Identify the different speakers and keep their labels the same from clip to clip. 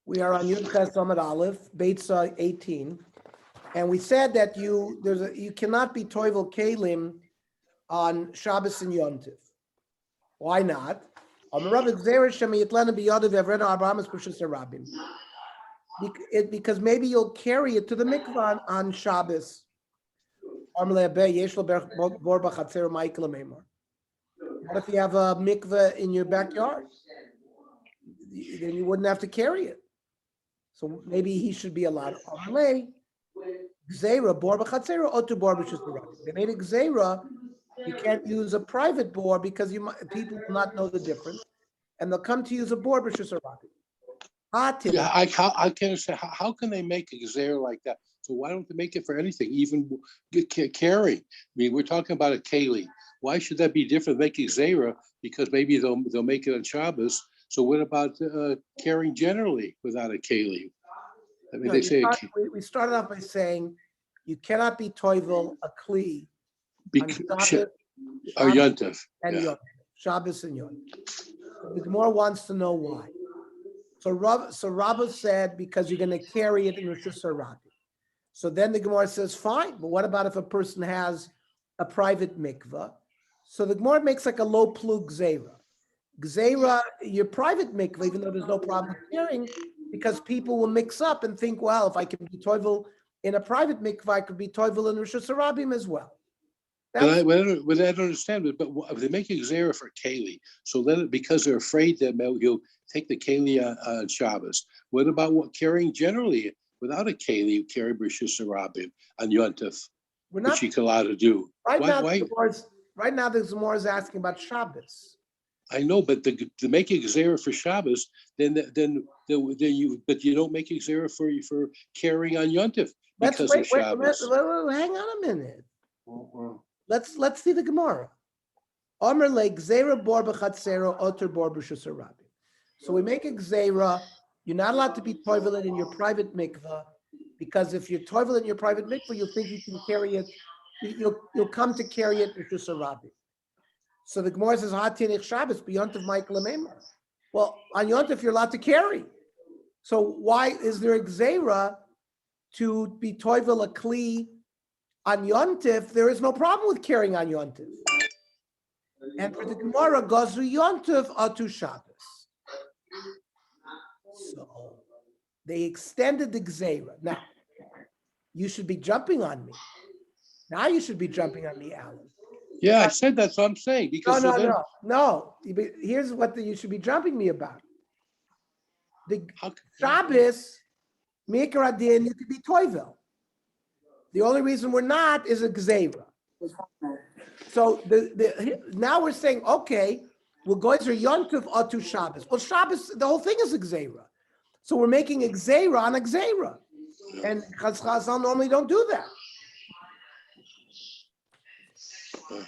Speaker 1: We are on Yud Ches Amud Aleph, Beitzah 18, and we said that you cannot be toivel kalim on Shabbos and Yom Tov. Why not? Because maybe you'll carry it to the mikvah on Shabbos. What if you have a mikvah in your backyard? Then you wouldn't have to carry it. So maybe he should be allowed. They made a gzeira. You can't use a private bore because people will not know the difference, and they'll come to use a bore b'shus harabim.
Speaker 2: Yeah, I can't understand how can they make a gzeira like that? So why don't they make it for anything, even carrying? I mean, we're talking about a keli. Why should that be different? Make a gzeira because maybe they'll make it on Shabbos. So what about carrying generally without a keli? I mean,
Speaker 1: we started off by saying you cannot be toivel a kli on Shabbos
Speaker 2: or Yom Tov
Speaker 1: and Yom Shabbos and Yom. The Gemara wants to know why. So Rabbah said because you're going to carry it in Rishus Harabim. So then the Gemara says fine, but what about if a person has a private mikvah? So the Gemara makes like a low plug gzeira. Gzeira, your private mikvah, even though there's no problem with carrying, because people will mix up and think, well, if I can be toivel in a private mikvah, I could be toivel in Rishus Harabim as well.
Speaker 2: But I don't understand it. But they make a gzeira for keli, so then because they're afraid that you'll take the keli on Shabbos. What about carrying generally without a keli? You carry Rishus Harabim on Yom Tov, which you can allow to do.
Speaker 1: Right now, the Gemara is asking about Shabbos.
Speaker 2: I know, but to make a gzeira for Shabbos, then you don't make a gzeira for carrying on Yom Tov because of Shabbos.
Speaker 1: Hang on a minute. Let's see the Gemara. Omer le gzeira bor b'chatzero oter bor b'shus harabim. So we make a gzeira. You're not allowed to be toivel in your private mikvah because if you're toivel in your private mikvah, you'll think you can carry it. You'll come to carry it b'shus harabim. So the Gemara says, "Hatinich Shabbos b'yontav Michael Amemar." Well, on Yontav you're allowed to carry. So why is there a gzeira to be toivel a kli on Yontav? There is no problem with carrying on Yontav. And for the Gemara, Gazru Yontav atu Shabbos. So they extended the gzeira. Now you should be jumping on me. Now you should be jumping on me, Alan.
Speaker 2: Yeah, I said that's what I'm saying. Because
Speaker 1: no. Here's what you should be jumping me about. The Shabbos, Mikra Adin, you could be toivel. The only reason we're not is a gzeira. So now we're saying, okay, we'll go to Yom Tov atu Shabbos. Well, Shabbos, the whole thing is a gzeira. So we're making a gzeira on a gzeira. And Chazal normally don't do that.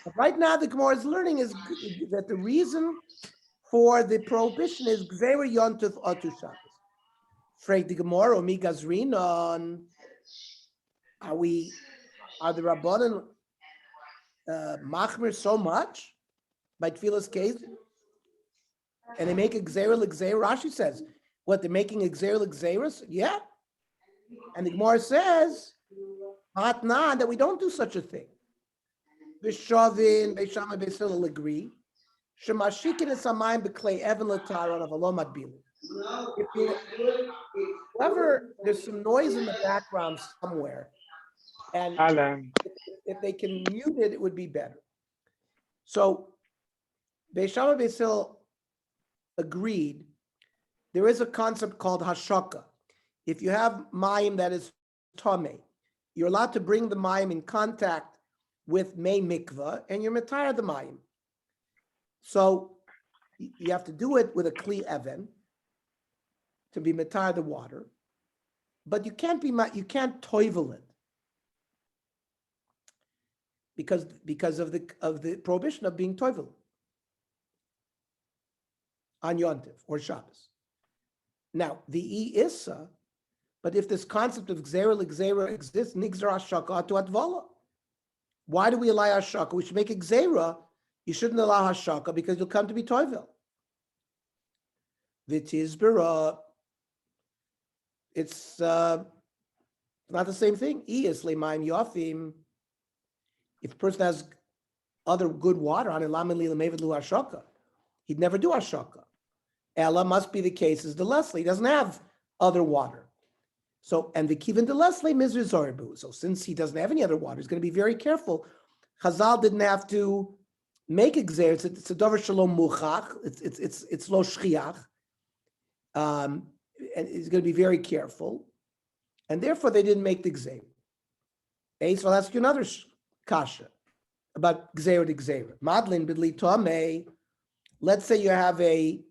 Speaker 1: But right now, the Gemara is learning is that the reason for the prohibition is Gzeira Yom Tov atu Shabbos. Frag the Gemara, Omi Gazrinon, are the Rabbanan machmir so much by Tfilas case? And they make a Gzeira l'Gzeira. Rashi says, what, they're making a Gzeira l'Gzeira? Yeah. And the Gemara says, Matna, that we don't do such a thing. Bishavin, Beishama, Beisil will agree. Shemashikin is samayim b'klei even l'taron of alomad bilu. However, there's some noise in the background somewhere, and if they can mute it, it would be better. So, Beishama Beisil agreed. There is a concept called hashaka. If you have mayim that is tameh, you're allowed to bring the mayim in contact with May Mikvah, and you're Matayar the Mayim. So you have to do it with a Kli Even to be Matayar the water, but you can't toivel it because of the prohibition of being toivel on Yontif or Shabbos. Now the Issa, but if this concept of Gzeira l'Gzeira exists, Nigzar Hashaka to Atvala. Why do we allow hashaka? We should make a gzeira. You shouldn't allow hashaka because you'll come to be toivel. V'tizbera. it's not the same thing. If a person has other good water on it, he'd never do ashaka. Ella must be the case is the Leslie. He doesn't have other water. So, and the kivin de Leslie mizri zorbu. So since he doesn't have any other water, he's going to be very careful. Chazal didn't have to make exer. It's a davar shalom muchach. It's lo shchiach. And he's going to be very careful. And therefore they didn't make the gzer. So I'll ask you another kasha about gzer to gzer. Madlin bidli tomei. Let's say you have a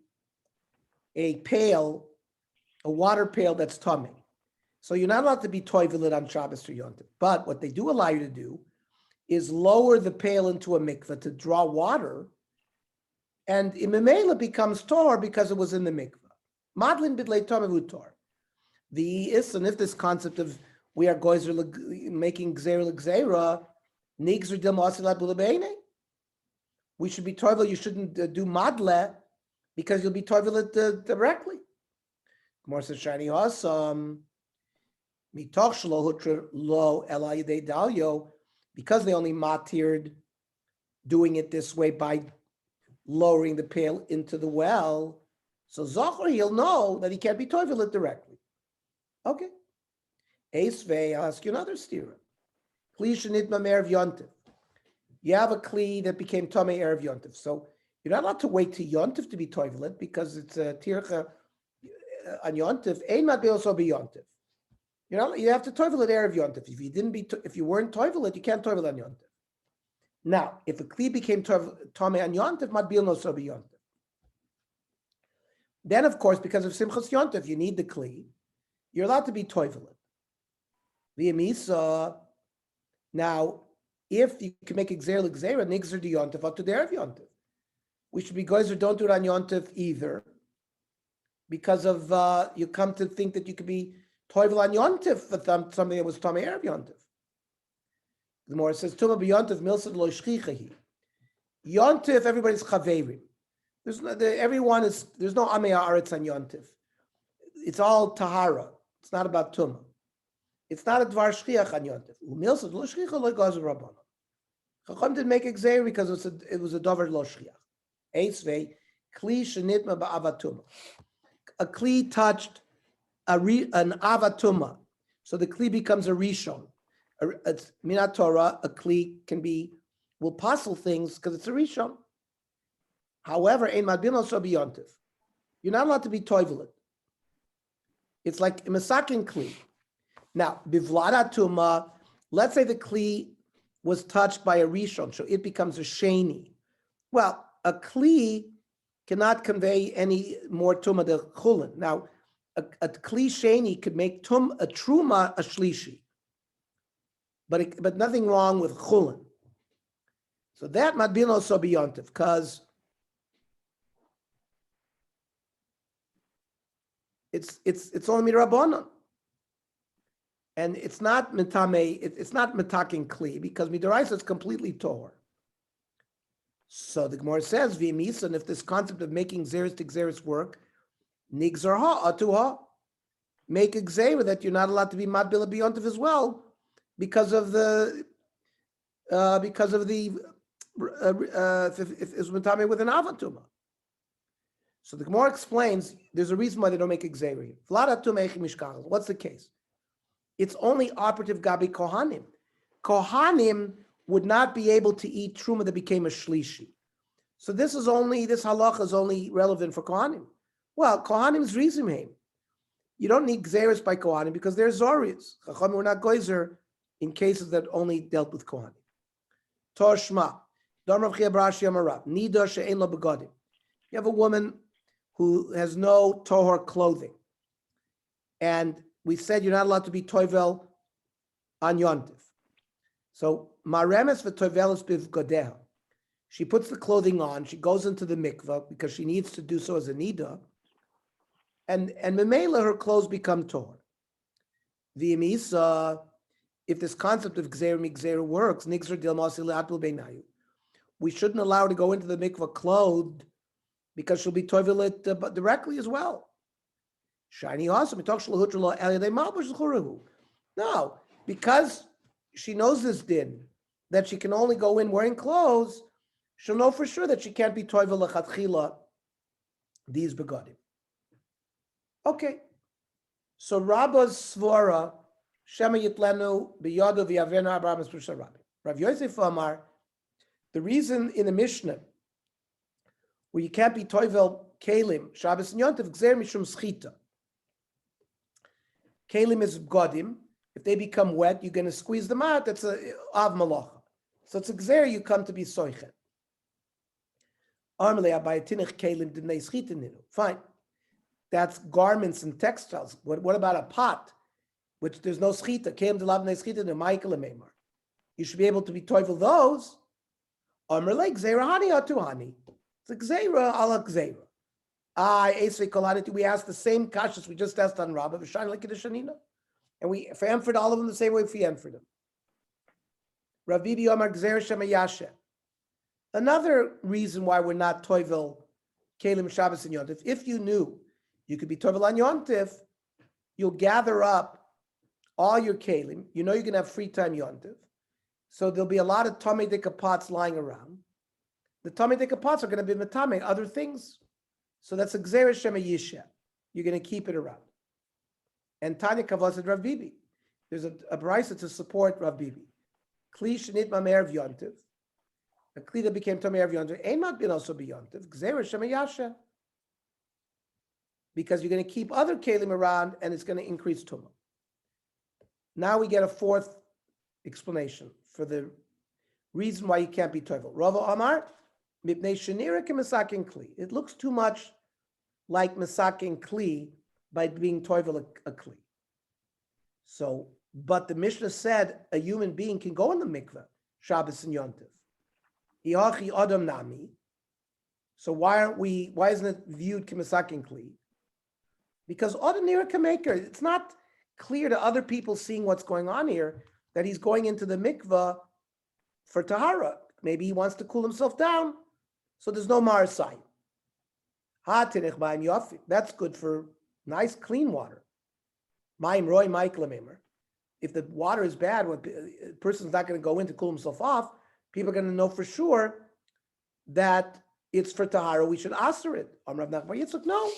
Speaker 1: pail, a water pail that's tummy. So you're not allowed to be toivelit on Shabbos or Yom Tov. But what they do allow you to do is lower the pail into a mikveh to draw water, and imemela becomes tor because it was in the mikveh. Madlin bidlei tomevu tor. The isn, if this concept of we are goyzer making gzeira l'gzeira, nigzer del masilat b'lebeine. We should be toivel. You shouldn't do madle because you'll be toivelit directly. Gemara says shani hasam. Because they only matired doing it this way by lowering the pail into the well, so Zohar, he'll know that he can't be toivelit directly. Okay. Eisvei, I'll ask you another stira. Kli shenitma erev yontif. You have a kli that became tomei erev yontif. So you're not allowed to wait to yontif to be toivelit because it's a tircha on yontif. Ein mat be'oso be yontif. You know, you have to toivel it erev yontif. If you weren't toivel it, you can't toivel on yontif. Now, if a kli became tomei on yontif, mat bil no so be yontif. Then, of course, because of simchas yontif, you need the kli. You're allowed to be toivel it. V'yemisa. Now, if you can make exer l'gzera, nigzer di yontif up to the erev yontif. We should be goyzer, don't do it on yontif either, because of you come to think that you could be toivel on yontif for something that was tomei erev yontif. The more it says tuma b'yontif milsad lo shchichahi. Yontif, everybody's chaverim. There's no amei haaretz on yontif. It's all tahara. It's not about tuma. It's not a dvar shchiach on yontif. Milsad lo shchicha lo gazer rabbanon. Chacham didn't make exer because it was a davar lo shchiach. Eisvei kli shenitma ba'avatuma. A kli touched an avatuma, so the kli becomes a rishon. It's minat Torah. A kli will passel things because it's a rishon. However, ein madbino so biyontiv. You're not allowed to be toivelit. It's like a masakin kli. Now, bivlada tuma. Let's say the kli was touched by a rishon, so it becomes a sheni. Well, a kli cannot convey any more tuma than chulin. Now, a kli sheni could make a truma a shlishi, but nothing wrong with chulin. So that madbino so biyontiv, because it's only midrabanan, and it's not mitame. It's not mitakin kli because midoraisa is completely tor. So the Gemara says v'yemisa, and if this concept of making xeris to xeris work, nigzar ha atuha, make a gzera that you're not allowed to be madbila biyontiv as well because of the if it's mitame with an avatuma. So the Gemara explains there's a reason why they don't make a gzera here. What's the case? It's only operative gabi kohanim. Kohanim would not be able to eat truma that became a shlishi. So this halacha is only relevant for kohanim. Well, kohanim's rizimim. You don't need gzeres by kohanim because they're zoris. Chacham were not goyzer in cases that only dealt with kohanim. Toshma. You have a woman who has no tohor clothing, and we said you're not allowed to be toivel on yontif. So maremes v'toivelis bivgodeha. She puts the clothing on. She goes into the mikvah because she needs to do so as a nida, and memela her clothes become tor. V'yemisa, if this concept of gzeir migzeir works, nigzer dil masil atul beinayu, we shouldn't allow her to go into the mikvah clothed because she'll be toivelit directly as well. Shiny awesome. No, because she knows this din, that she can only go in wearing clothes, she'll know for sure that she can't be toivel lechatchila these begodim. Okay. So Rabba's svara, Shema yitlenu biyadu v'yavena abrahamas b'sharabi. Rav Yosef Amar, the reason in the Mishnah where you can't be toivel kalim, Shabbos and Yontif, gzer mishum schita. Kalim is godim. If they become wet, you're going to squeeze them out. That's a av malacha. So it's a gzer, you come to be soichet. Fine. That's garments and textiles. What about a pot, which there's no schita? You should be able to be toivel those. It's a gzeira ala gzeira. We asked the same kashas we just asked on Rabbah, and we answered all of them the same way we answered them. Rav Bibi Omar gzeira shemayashe. Another reason why we're not toivel kalim Shabbos and Yontif, if you knew you could be toivel on Yontif, you'll gather up all your kalim. You know you're going to have free time Yontif, so there'll be a lot of tamei dika pots lying around. The tamei dika pots are going to be metame other things. So that's a gzeira shema yisha. You're going to keep it around. And Tanya Kavos and Rav Bibi. There's a brisa to support Rav Bibi. Kli shenit mamer of Yontiv. A kli that became tamer of Yontiv. Einmat bin also be Yontiv. Gzeira shema yasha. Because you're going to keep other kalim around and it's going to increase tumah. Now we get a fourth explanation for the reason why you can't be toivel. Rava Amar. It looks too much like Masakin Kli by being toivel a Kli. So, but the Mishnah said a human being can go in the mikveh, Shabbos and Yontif. Iachi Adam Nami. So why isn't it viewed Masakin Kli? Because Adam Nira Kamaker, it's not clear to other people seeing what's going on here that he's going into the mikveh for Tahara. Maybe he wants to cool himself down. So there's no marasai. That's good for nice, clean water. If the water is bad, when a person's not going to go in to cool himself off, people are going to know for sure that it's for tahara. We should answer it. No.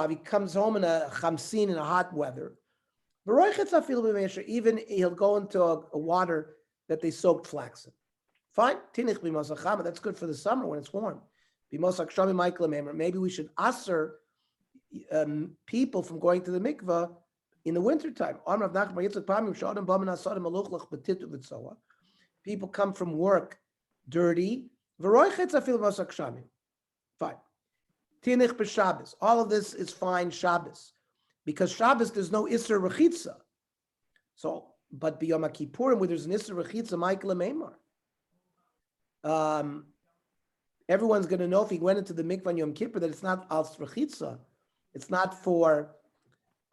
Speaker 1: He comes home in a chamsin in a hot weather. Even he'll go into a water that they soaked flax in. Fine, that's good for the summer when it's warm. Maybe we should assur people from going to the mikveh in the wintertime. People come from work dirty. Fine. All of this is fine Shabbos. Because Shabbos there's no Isser Rechitza. So, but B'Yom Kippurim where there's an Isser Rechitza, Michael Meimar. Everyone's going to know if he went into the mikvah on Yom Kippur that it's not al rechitza. It's not for.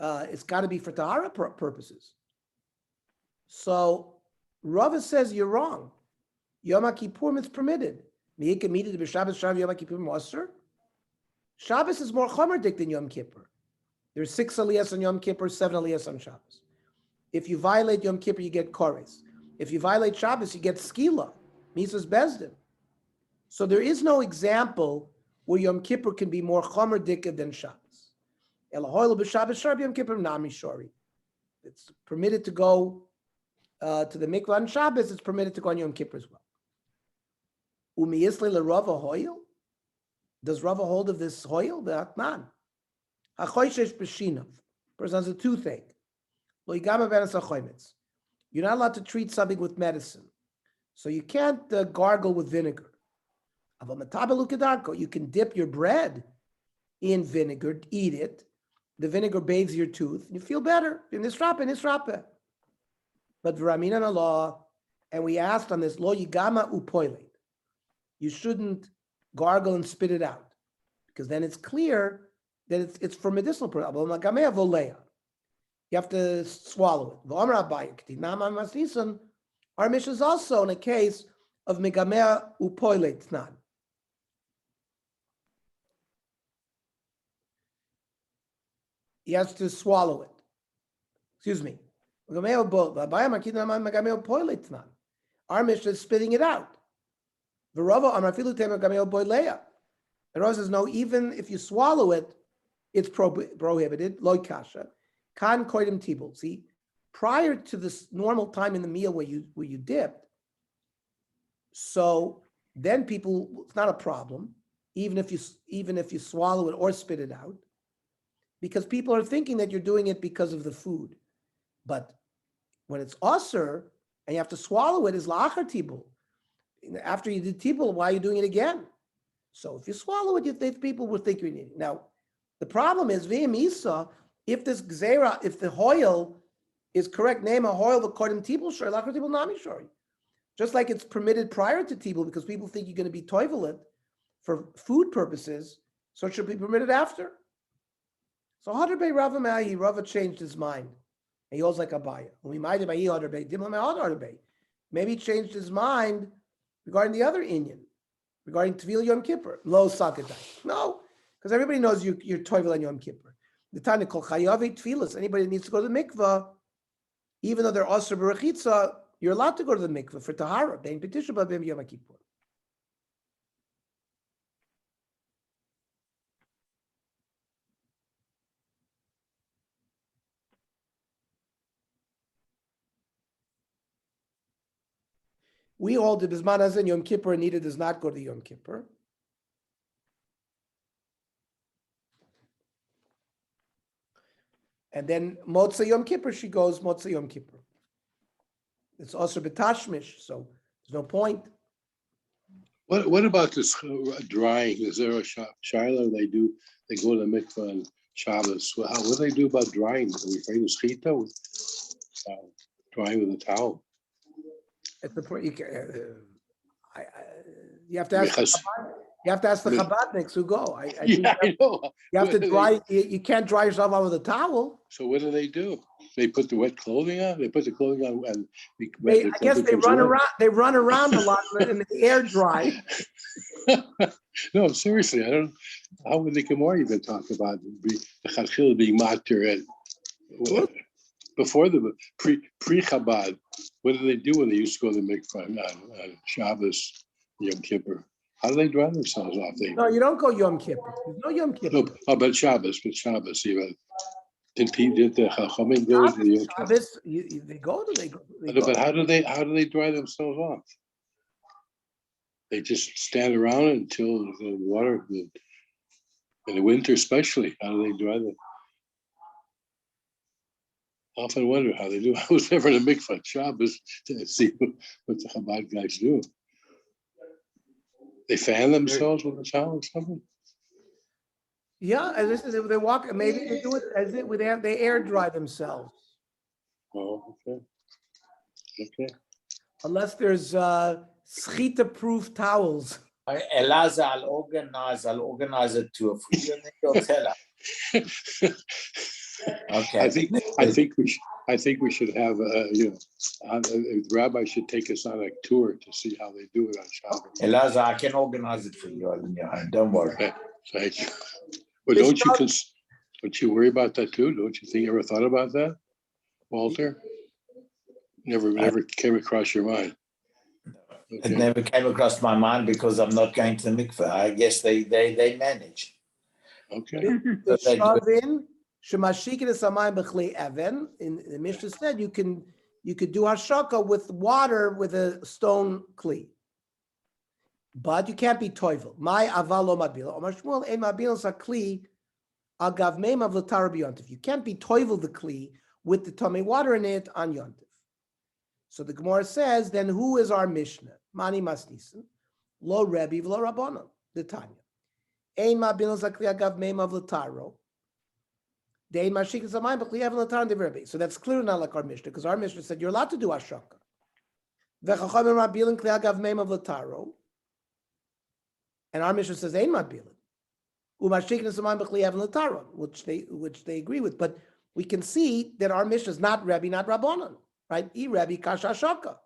Speaker 1: It's got to be for tahara purposes. So Rava says you're wrong. Yom Kippurim it's permitted. Shabbos is more chomerdik than Yom Kippur. There's 6 aliyahs on Yom Kippur, 7 aliyahs on Shabbos. If you violate Yom Kippur, you get kores. If you violate Shabbos, you get skila. Mises Bezdin. So there is no example where Yom Kippur can be more chomer dikah than Shabbos. It's permitted to go to the mikvah on Shabbos. It's permitted to go on Yom Kippur as well. Does Rava hold of this hoil? The atman. Person has a toothache. You're not allowed to treat something with medicine. So you can't gargle with vinegar. You can dip your bread in vinegar, eat it. The vinegar bathes your tooth, and you feel better. But v'ramina Allah, and we asked on this, lo yigama upoilet. You shouldn't gargle and spit it out, because then it's clear that it's for medicinal purposes. You have to swallow it. Our mission is also in a case of megamea upoilet tnan. he has to swallow it. Excuse me. Our Mishnah is spitting it out. The Rav says, no, even if you swallow it, it's prohibited. Loy kasha. Kan koidim tibul. See, prior to this normal time in the meal where you dipped, so then people, it's not a problem, even if you swallow it or spit it out, because people are thinking that you're doing it because of the food. But when it's usher and you have to swallow it, is la'achar tibul. After you did tibul, why are you doing it again? So if you swallow it, people will think you're eating. Now, the problem is v'im isa, if this gzeira, if the hoil is correct, name a hoil according to tibul shor, la'achar tibul nami shor. Just like it's permitted prior to tibul because people think you're going to be toivelit for food purposes, so it should be permitted after. So Hadar Bey Rava Ma'ahi, Rava changed his mind. And he holds like Abaya. Maybe he changed his mind regarding the other Inyan, regarding Tvil Yom Kippur. Lo Sakadai. No, because everybody knows you're toivel on Yom Kippur. The Tanya Kol Chayavi Tfilas. Anybody that needs to go to the mikvah, even though they're Asr Berachitza, you're allowed to go to the mikvah for Tahara. Bein Petisha B'Bim Yom Kippur. We hold the Bisman Hazen Yom Kippur, Anita does not go to the Yom Kippur. And then Motzei Yom Kippur, she goes Motzei Yom Kippur. It's also B'tashmish, so there's no point.
Speaker 2: What about this drying? Is there a shiloh they go to the mikvah on Shabbos? What do they do about drying? Are we afraid of shechita with drying with a towel?
Speaker 1: It's the you have to ask. You have to ask the Chabadniks who go. I know. You have to dry. You can't dry yourself out with a towel.
Speaker 2: So what do? They put the wet clothing on. They put the clothing on, and
Speaker 1: I guess they run around. They run around a lot in the air dry.
Speaker 2: No, seriously, I don't. How would the Gemara even talk about the Chachil being matir and before the pre-Chabad? What do they do when they used to go to the mikvah on Shabbos, Yom Kippur? How do they dry themselves off?
Speaker 1: No, you don't go Yom Kippur. There's no Yom Kippur.
Speaker 2: No, but Shabbos even. Did the Chachamim go to the Yom Kippur?
Speaker 1: Shabbos, they go.
Speaker 2: But how do they dry themselves off? They just stand around until the water, in the winter especially. How do they dry them? I often wonder how they do. I was never in a mikvah Shabbos to see what the Chabad guys do. They fan themselves with a towel or something?
Speaker 1: Yeah, and this is they walk. Maybe they do it as it with they air dry themselves.
Speaker 2: Oh, okay.
Speaker 1: Unless there's schita-proof towels.
Speaker 3: Elazar, I'll organize a tour for you, and then you'll tell us. Okay.
Speaker 2: I think we should have the rabbi should take us on a tour to see how they do it on Shabbos.
Speaker 3: Elazar, I can organize it for you. Don't worry.
Speaker 2: Okay, thank you. Well, don't you worry about that too? Don't you think you ever thought about that, Walter? Never came across your mind. Okay.
Speaker 3: It never came across my mind because I'm not going to the mikveh. I guess they manage.
Speaker 2: Okay.
Speaker 1: In the Mishnah said you could do hashaka with water with a stone kli, but you can't be toivel. My avalo mabila. Omar Shmuel ein mabila sakli agav meim av l'tar b'yontif. You can't be toivel the kli with the tummy water in it on yontif. So the Gemara says, then who is our Mishnah? Mani masnisin, lo Rebbe v'lo Rabbanon. The Tanya. Ein mabila sakli agav meim av l'taro. So that's clearly not like our Mishnah, because our Mishnah said you're allowed to do hashaka. And our Mishnah says ein mabbilin, which they agree with. But we can see that our Mishnah is not Rebbe, not Rabbanon, right? I Rebbe kash hashaka,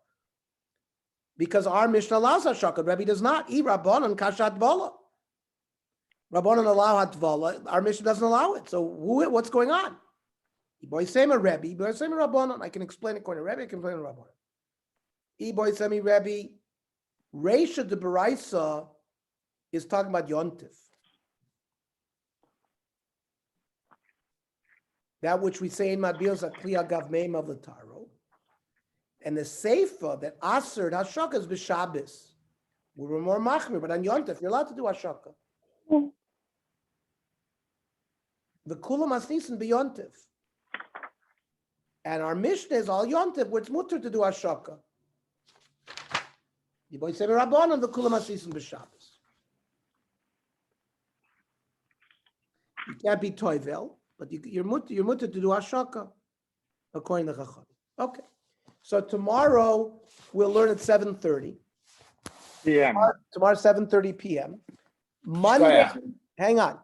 Speaker 1: because our Mishnah allows hashaka. Rebbe does not. I Rabbanon kashat bola. Rabbanon allow hatvala. Our mission doesn't allow it. So what's going on? Iboisema Rebbe, Iboisema Rabbanon. I can explain it according to Rebbe, I can explain it to Rabbanon. Iboisemi Rebbe, Reisha de Baraisa is talking about Yontif. That which we say in Madbios Akliya Gavmeim of the Taro. And the Seifa that Aser Hashaka is B'Shabbos. We were more machmir, but on Yontif, you're allowed to do Hashaka. The Kula Masnisin B'Yontif. And our Mishnah is all Yontif, where it's mutter to do Hashaka. The boy said Rabbanon the Kula Masnisin B'Shabbos. You can't be Toivel, but you're mutter to do Hashaka, according to Chacham. Okay. So tomorrow we'll learn at 7:30
Speaker 4: p.m.
Speaker 1: Tomorrow 7:30 p.m. Monday, hang on.